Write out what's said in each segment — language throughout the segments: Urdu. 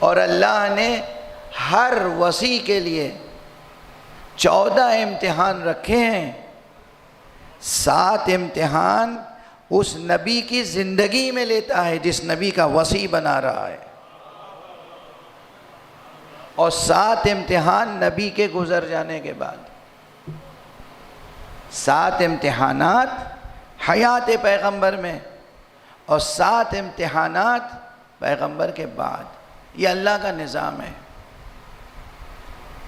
اور اللہ نے ہر وصی کے لیے 14 امتحان رکھے ہیں. 7 امتحان اس نبی کی زندگی میں لیتا ہے جس نبی کا وصی بنا رہا ہے، اور 7 امتحان نبی کے گزر جانے کے بعد. 7 امتحانات حیات پیغمبر میں اور 7 امتحانات پیغمبر کے بعد. یہ اللہ کا نظام ہے.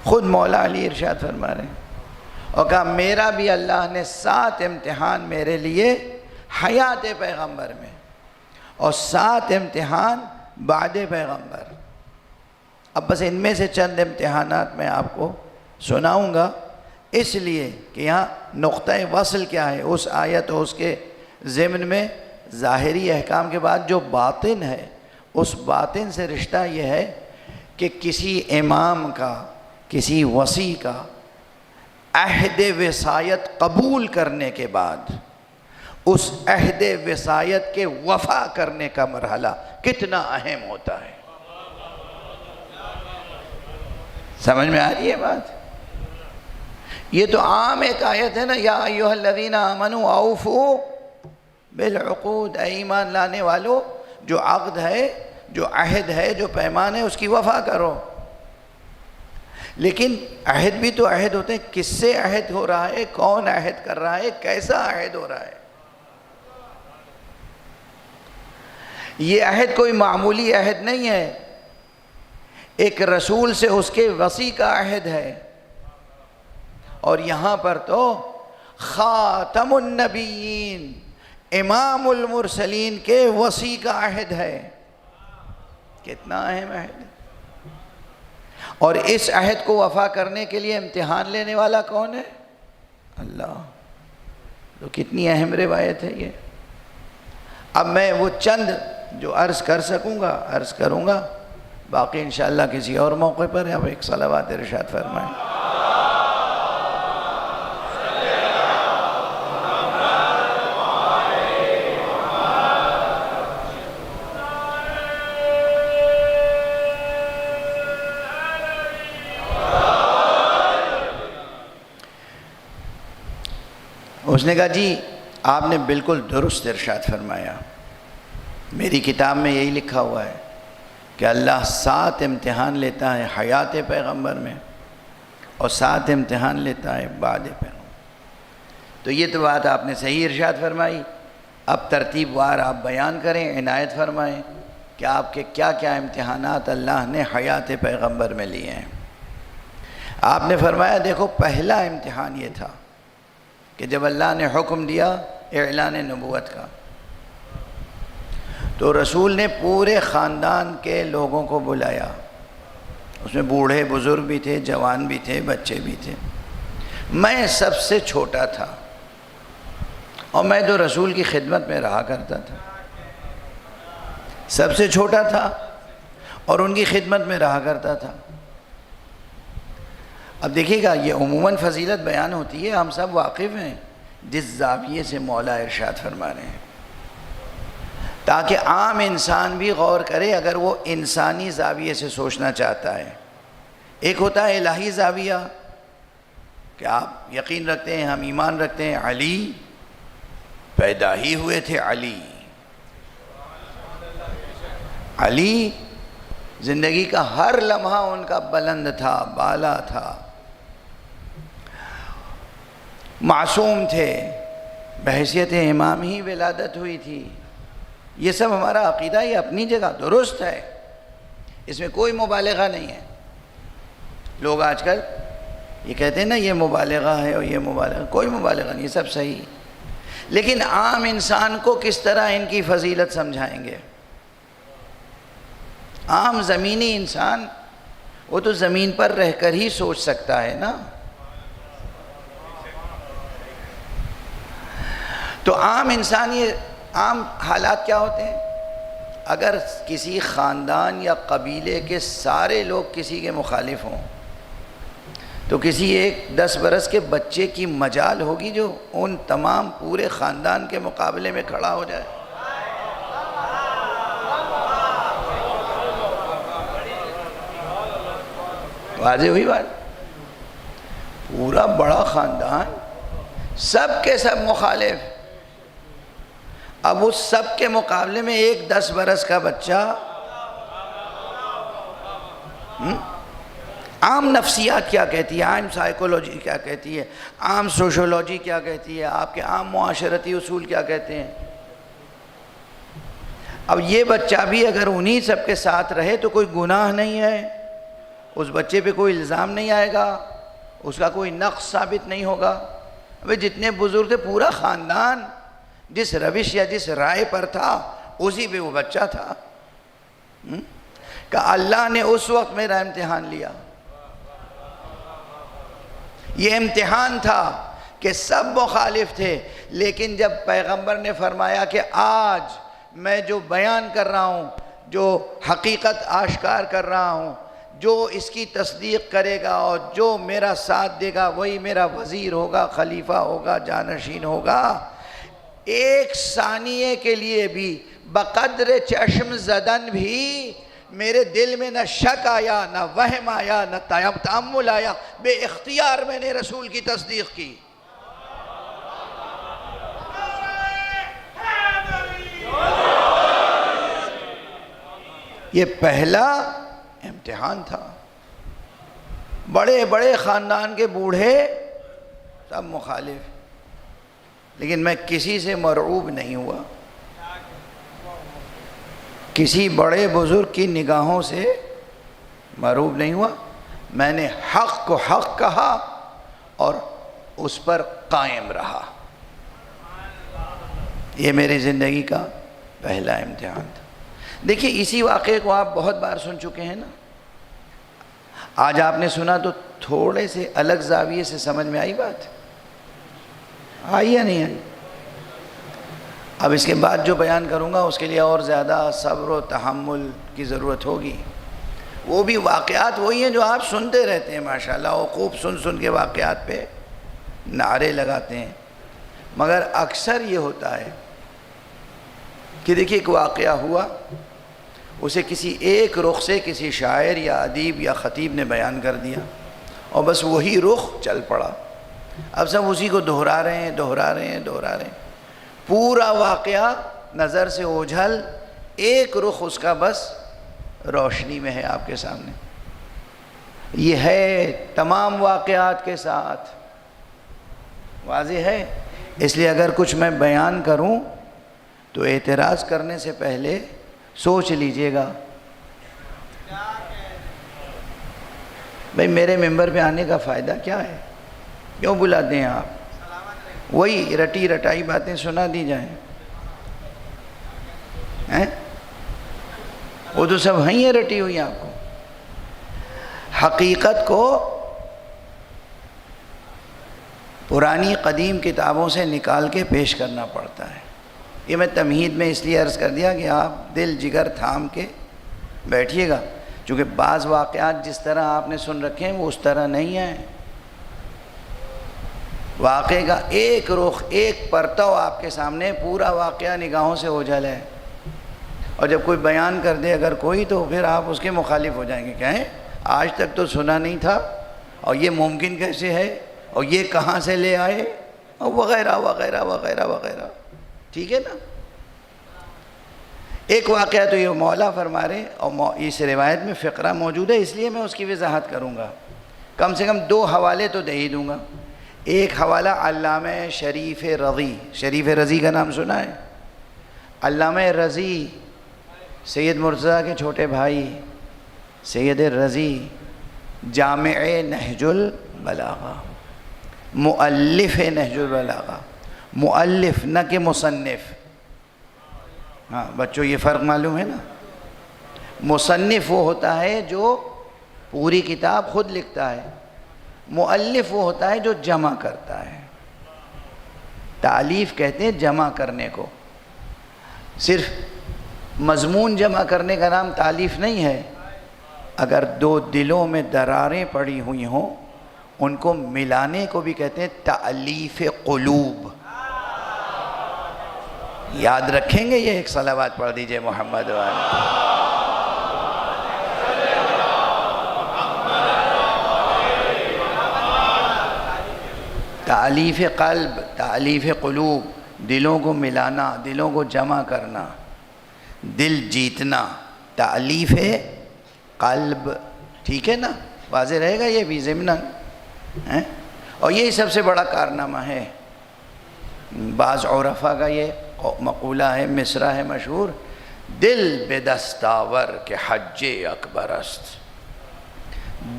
خود مولا علی ارشاد فرما رہے ہیں اور کہا میرا بھی اللہ نے 7 امتحان میرے لیے حیات پیغمبر میں اور 7 امتحان بعد پیغمبر. اب بس ان میں سے چند امتحانات میں آپ کو سناؤں گا، اس لیے کہ یہاں نقطہ وصل کیا ہے اس آیت اور اس کے ضمن میں ظاہری احکام کے بعد جو باطن ہے، اس باطن سے رشتہ یہ ہے کہ کسی امام کا، کسی وصی کا عہد وصایت قبول کرنے کے بعد اس عہد وصایت کے وفا کرنے کا مرحلہ کتنا اہم ہوتا ہے. سمجھ میں آ رہی ہے بات؟ یہ تو عام ایک آیت ہے نا، یا ایھا الذین آمنوا اوفوا بالعقود، اے ایمان لانے والو جو عقد ہے، جو عہد ہے، جو پیمان ہے، اس کی وفا کرو. لیکن عہد بھی تو عہد ہوتے ہیں. کس سے عہد ہو رہا ہے، کون عہد کر رہا ہے، کیسا عہد ہو رہا ہے؟ یہ عہد کوئی معمولی عہد نہیں ہے. ایک رسول سے اس کے وصی کا عہد ہے، اور یہاں پر تو خاتم النبیین، امام المرسلین کے وصی کا عہد ہے. کتنا اہم عہد ہے. اور اس عہد کو وفا کرنے کے لیے امتحان لینے والا کون ہے؟ اللہ. تو کتنی اہم روایت ہے یہ. اب میں وہ چند جو عرض کر سکوں گا عرض کروں گا، باقی انشاءاللہ کسی اور موقع پر اب ایک صلوات ارشاد فرمائیں. اس نے کہا جی آپ نے بالکل درست ارشاد فرمایا. میری کتاب میں یہی لکھا ہوا ہے کہ اللہ 7 امتحان لیتا ہے حیات پیغمبر میں اور 7 امتحان لیتا ہے بعد پیغمبر. تو یہ تو بات آپ نے صحیح ارشاد فرمائی. اب ترتیب وار آپ بیان کریں، عنایت فرمائیں کہ آپ کے کیا کیا امتحانات اللہ نے حیات پیغمبر میں لیے ہیں. آپ نے فرمایا دیکھو پہلا امتحان یہ تھا کہ جب اللہ نے حکم دیا اعلان نبوت کا تو رسول نے پورے خاندان کے لوگوں کو بلایا. اس میں بوڑھے بزرگ بھی تھے، جوان بھی تھے، بچے بھی تھے. میں سب سے چھوٹا تھا اور میں تو رسول کی خدمت میں رہا کرتا تھا. سب سے چھوٹا تھا اور ان کی خدمت میں رہا کرتا تھا. اب دیکھیے گا یہ عموماً فضیلت بیان ہوتی ہے، ہم سب واقف ہیں جس زاویے سے مولا ارشاد فرما رہے ہیں، تاکہ عام انسان بھی غور کرے اگر وہ انسانی زاویے سے سوچنا چاہتا ہے. ایک ہوتا ہے الہی زاویہ کہ آپ یقین رکھتے ہیں، ہم ایمان رکھتے ہیں علی پیدا ہی ہوئے تھے. علی زندگی کا ہر لمحہ ان کا بلند تھا، بالا تھا، معصوم تھے، بحیثیت امام ہی ولادت ہوئی تھی. یہ سب ہمارا عقیدہ یہ اپنی جگہ درست ہے، اس میں کوئی مبالغہ نہیں ہے. لوگ آج کل یہ کہتے ہیں نا یہ مبالغہ ہے اور یہ مبالغہ، کوئی مبالغہ نہیں، یہ سب صحیح. لیکن عام انسان کو کس طرح ان کی فضیلت سمجھائیں گے؟ عام زمینی انسان وہ تو زمین پر رہ کر ہی سوچ سکتا ہے نا. تو عام انسان یہ عام حالات کیا ہوتے ہیں؟ اگر کسی خاندان یا قبیلے کے سارے لوگ کسی کے مخالف ہوں تو کسی ایک 10 برس کے بچے کی مجال ہوگی جو ان تمام پورے خاندان کے مقابلے میں کھڑا ہو جائے. واضح ہوئی بات؟ پورا بڑا خاندان، سب کے سب مخالف. اب اس سب کے مقابلے میں ایک 10 برس کا بچہ، عام نفسیات کیا کہتی ہے، عام سائیکولوجی کیا کہتی ہے، عام سوشولوجی کیا کہتی ہے، آپ کے عام معاشرتی اصول کیا کہتے ہیں. اب یہ بچہ بھی اگر انہی سب کے ساتھ رہے تو کوئی گناہ نہیں ہے، اس بچے پہ کوئی الزام نہیں آئے گا، اس کا کوئی نقص ثابت نہیں ہوگا. اب جتنے بزرگ تھے پورا خاندان جس روش یا جس رائے پر تھا اسی پہ وہ بچہ تھا. کہ اللہ نے اس وقت میرا امتحان لیا. یہ امتحان تھا کہ سب مخالف تھے، لیکن جب پیغمبر نے فرمایا کہ آج میں جو بیان کر رہا ہوں، جو حقیقت آشکار کر رہا ہوں، جو اس کی تصدیق کرے گا اور جو میرا ساتھ دے گا وہی میرا وزیر ہوگا، خلیفہ ہوگا، جانشین ہوگا. ایک ثانیے کے لیے بھی بقدر چشم زدن بھی میرے دل میں نہ شک آیا، نہ وہم آیا، نہ تأمل آیا، بے اختیار میں نے رسول کی تصدیق کی. یہ پہلا امتحان تھا. بڑے بڑے خاندان کے بوڑھے سب مخالف، لیکن میں کسی سے مرعوب نہیں ہوا، کسی بڑے بزرگ کی نگاہوں سے مرعوب نہیں ہوا. میں نے حق کو حق کہا اور اس پر قائم رہا. یہ میری زندگی کا پہلا امتحان تھا. دیکھیے اسی واقعے کو آپ بہت بار سن چکے ہیں نا. آج آپ نے سنا تو تھوڑے سے الگ زاویے سے سمجھ میں آئی بات؟ آئی یا نہیں آئی؟ اب اس کے بعد جو بیان کروں گا اس کے لیے اور زیادہ صبر و تحمل کی ضرورت ہوگی. وہ بھی واقعات وہی ہیں جو آپ سنتے رہتے ہیں ماشاءاللہ، وہ خوب سن کے واقعات پہ نعرے لگاتے ہیں. مگر اکثر یہ ہوتا ہے کہ دیکھیے ایک واقعہ ہوا، اسے کسی ایک رخ سے کسی شاعر یا ادیب یا خطیب نے بیان کر دیا اور بس وہی رخ چل پڑا. اب سب اسی کو دہرا رہے ہیں. پورا واقعہ نظر سے اوجھل، ایک رخ اس کا بس روشنی میں ہے آپ کے سامنے. یہ ہے تمام واقعات کے ساتھ، واضح ہے. اس لیے اگر کچھ میں بیان کروں تو اعتراض کرنے سے پہلے سوچ لیجئے گا. بھئی میرے ممبر پہ آنے کا فائدہ کیا ہے؟ کیوں بلاتے ہیں آپ؟ وہی رٹی رٹائی باتیں سنا دی جائیں. وہ تو سب ہیں رٹی ہوئی آپ کو. حقیقت کو پرانی قدیم کتابوں سے نکال کے پیش کرنا پڑتا ہے. یہ میں تمہید میں اس لیے عرض کر دیا کہ آپ دل جگر تھام کے بیٹھیے گا، چونکہ بعض واقعات جس طرح آپ نے سن رکھے ہیں وہ اس طرح نہیں ہیں. واقعے کا ایک رخ، ایک پرتو آپ کے سامنے، پورا واقعہ نگاہوں سے اوجھل ہے. اور جب کوئی بیان کر دے اگر کوئی تو پھر آپ اس کے مخالف ہو جائیں گے. کہیں آج تک تو سنا نہیں تھا، اور یہ ممکن کیسے ہے، اور یہ کہاں سے لے آئے، اور وغیرہ وغیرہ وغیرہ وغیرہ. ٹھیک ہے نا. ایک واقعہ تو یہ مولا فرما رہے، اور اس روایت میں فقرہ موجود ہے، اس لیے میں اس کی وضاحت کروں گا. کم سے کم 2 حوالے تو دے ہی دوں گا. ایک حوالہ علامہ شریف رضی کا نام سنا ہے؟ علامہ رضی سید مرتضیٰ کے چھوٹے بھائی سید رضی، جامع نہج البلاغہ، مؤلف نہج البلاغہ. مؤلف نہ کہ مصنف. ہاں بچوں یہ فرق معلوم ہے نا. مصنف وہ ہوتا ہے جو پوری کتاب خود لکھتا ہے، مؤلف وہ ہوتا ہے جو جمع کرتا ہے. تالیف کہتے ہیں جمع کرنے کو. صرف مضمون جمع کرنے کا نام تالیف نہیں ہے. اگر 2 دلوں میں دراریں پڑی ہوئی ہوں ان کو ملانے کو بھی کہتے ہیں تالیف قلوب. یاد رکھیں گے یہ؟ ایک صلوات پڑھ دیجئے محمد والے. تألیف قلب، تألیف قلوب، دلوں کو ملانا، دلوں کو جمع کرنا، دل جیتنا، تألیف قلب، ٹھیک ہے نا؟ واضح رہے گا یہ بھی ضمناً، اور یہی سب سے بڑا کارنامہ ہے۔ بعض عرفا کا یہ مقولہ ہے، مصرع ہے مشہور، دل بے دستاور کے حج اکبر است۔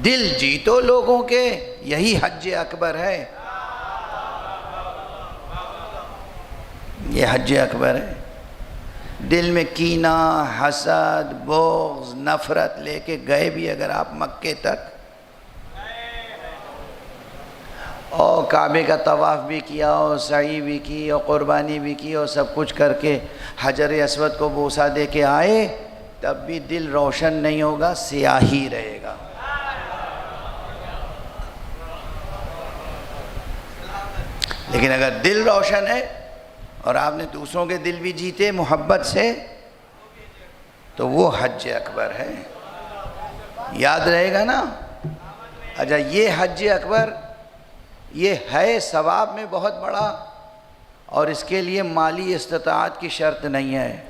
دل جیتو لوگوں کے، یہی حج اکبر ہے، یہ حج اکبر ہے۔ دل میں کینہ، حسد، بغض، نفرت لے کے گئے بھی اگر آپ مکے تک، اور کعبے کا طواف بھی کیا، اور سعی بھی کی، اور قربانی بھی کی، اور سب کچھ کر کے حجر اسود کو بوسہ دے کے آئے، تب بھی دل روشن نہیں ہوگا، سیاہی رہے گا۔ لیکن اگر دل روشن ہے اور آپ نے دوسروں کے دل بھی جیتے محبت سے، تو وہ حج اکبر ہے، یاد رہے گا نا؟ اچھا، یہ حج اکبر یہ ہے ثواب میں بہت بڑا، اور اس کے لیے مالی استطاعت کی شرط نہیں ہے۔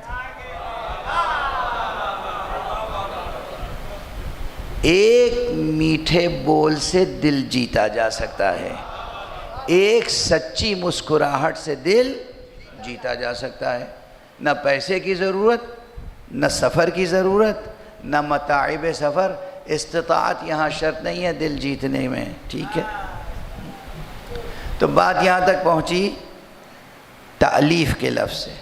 ایک میٹھے بول سے دل جیتا جا سکتا ہے، ایک سچی مسکراہٹ سے دل جیتا جا سکتا ہے۔ نہ پیسے کی ضرورت، نہ سفر کی ضرورت، نہ متاعب سفر، استطاعت یہاں شرط نہیں ہے دل جیتنے میں، ٹھیک ہے؟ تو بات یہاں تک پہنچی تألیف کے لفظ سے۔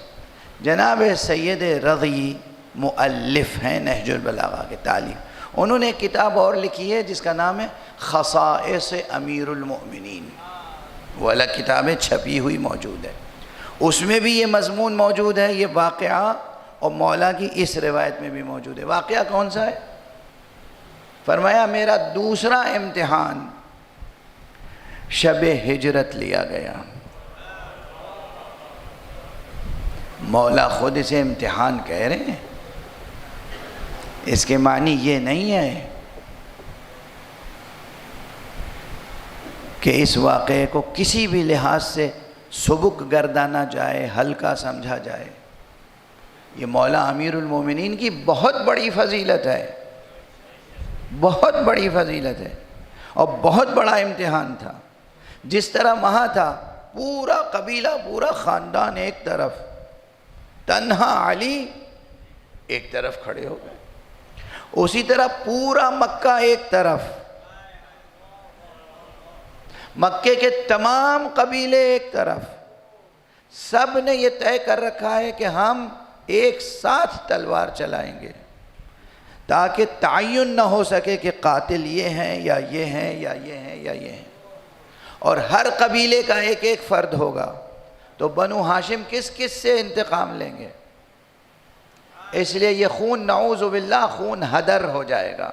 جناب سید رضی مؤلف ہیں نہج البلاغہ کے تالیف، انہوں نے ایک کتاب اور لکھی ہے جس کا نام ہے خصائص امیر المؤمنین، وہ الگ کتابیں چھپی ہوئی موجود ہے، اس میں بھی یہ مضمون موجود ہے، یہ واقعہ، اور مولا کی اس روایت میں بھی موجود ہے۔ واقعہ کون سا ہے؟ فرمایا میرا دوسرا امتحان شب ہجرت لیا گیا۔ مولا خود اسے امتحان کہہ رہے ہیں، اس کے معنی یہ نہیں ہے کہ اس واقعے کو کسی بھی لحاظ سے سبک گردانا جائے، ہلکا سمجھا جائے۔ یہ مولا امیر المومنین کی بہت بڑی فضیلت ہے، بہت بڑی فضیلت ہے، اور بہت بڑا امتحان تھا۔ جس طرح وہاں تھا پورا قبیلہ، پورا خاندان ایک طرف، تنہا علی ایک طرف کھڑے ہو گئے، اسی طرح پورا مکہ ایک طرف، مکے کے تمام قبیلے ایک طرف، سب نے یہ طے کر رکھا ہے کہ ہم ایک ساتھ تلوار چلائیں گے، تاکہ تعین نہ ہو سکے کہ قاتل یہ ہیں یا یہ ہیں یا یہ ہیں یا یہ ہیں، اور ہر قبیلے کا ایک ایک فرد ہوگا۔ تو بنو ہاشم کس کس سے انتقام لیں گے؟ اس لیے یہ خون نعوذ باللہ خون ہدر ہو جائے گا۔